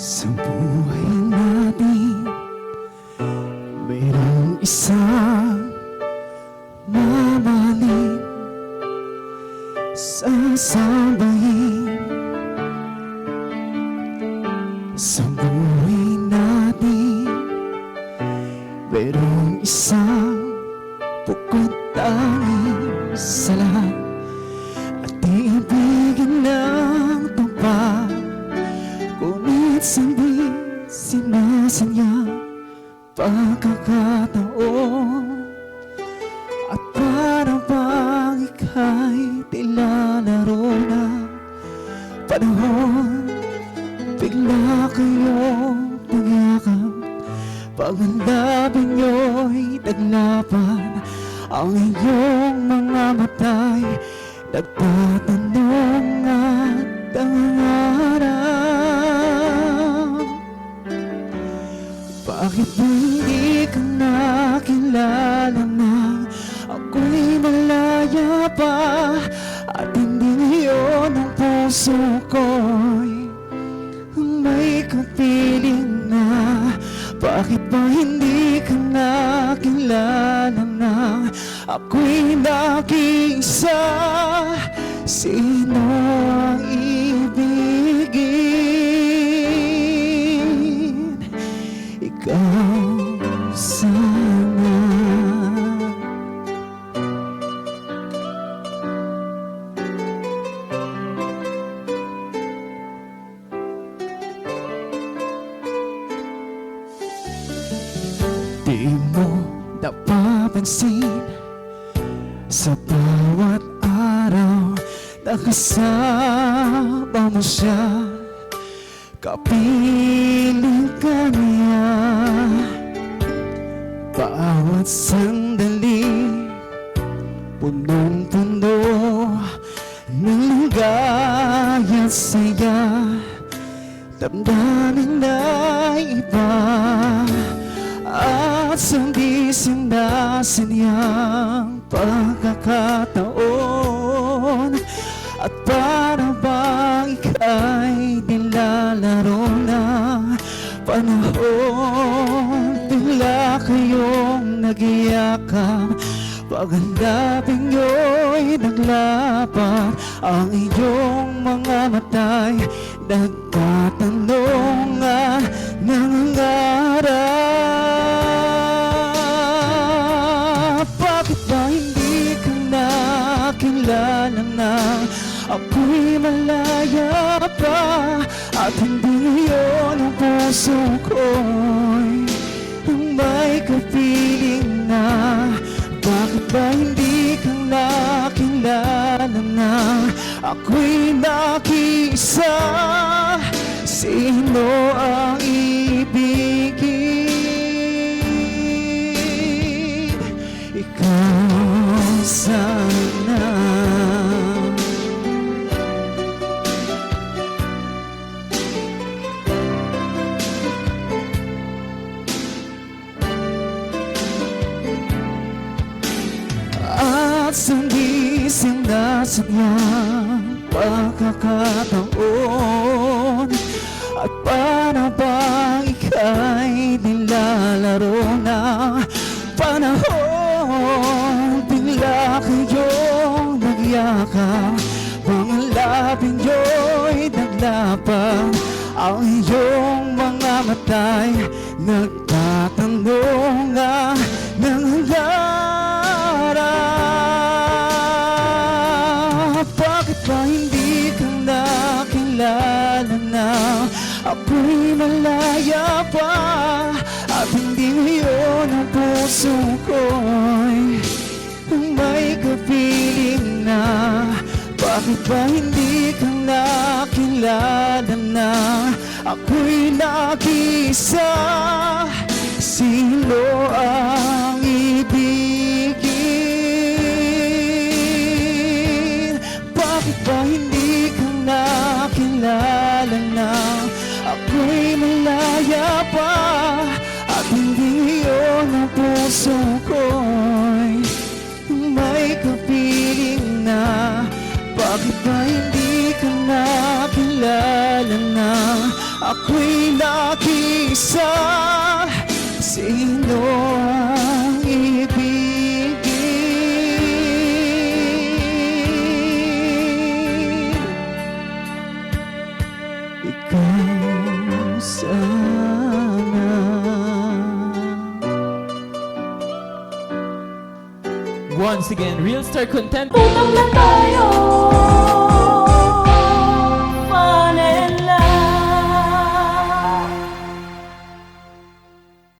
Sa buhay natin, mayroong isang mamahalin, sasabayin. Sa buhay natin, mayroong isang bukod tanging sa lahat, at iibigin ng tupa, ngunit hindi sinasanya pagkakataon. At para bang ika'y tilalaro na panahon, bigla kayong nagyakap, pag-andapin nyo'y naglapan. Ang iyong mga mata'y nagtatanong at nangangarap. Bakit ba hindi ka nakilala na ako'y malaya pa, at hindi ngayon ang puso ko'y may kapiling na? Bakit ba hindi ka nakilala na ako'y nag-iisa? Sino ang ibigin? Ikaw sana. Di mo napapansin sa bawat araw na kasama mo siya, kapiling ka niya. Bawat sandali punong-puno ng ligaya at saya, damdamin na iba at hindi sinasanyang pagkakataon. At para bang ika'y nilalaro na panahon, bigla kayong nag-iyakap, pag-andapin nyo'y naglapat. Ang iyong mga mata'y nagtatanong at nangangarap. Bakit ba hindi ka nakilala na ako'y malaya pa, at hindi ngayon ang puso ko'y may kapiling na? Bakit ba hindi ka nakilala na ako'y nag-iisa? Sino ang ibigin? Ikaw sana. At hindi sinasanyang pagkakataon, at para bang ika'y nilalaro na panahon, bigla kayong nagyakap, mga labing nyo'y naglapang. Ang iyong mga mata'y nagtatanong at nangangarap. Bakit ba hindi ka nakilala na ako'y malaya pa, at hindi ngayon ang puso ko'y may kapiling na? Bakit ba hindi ka nakilala na ako'y nag-iisa? Sino ang ibigin? Bakit ba hindi ka nakilala na ako'y malaya pa, at hindi ngayon ang puso ko'y may kapiling na? Bakit ba hindi ka nakilala na ako'y nag-iisa. Sino ang ibigin? Ikaw sana. Once again, Real Star Content. Utang na tayo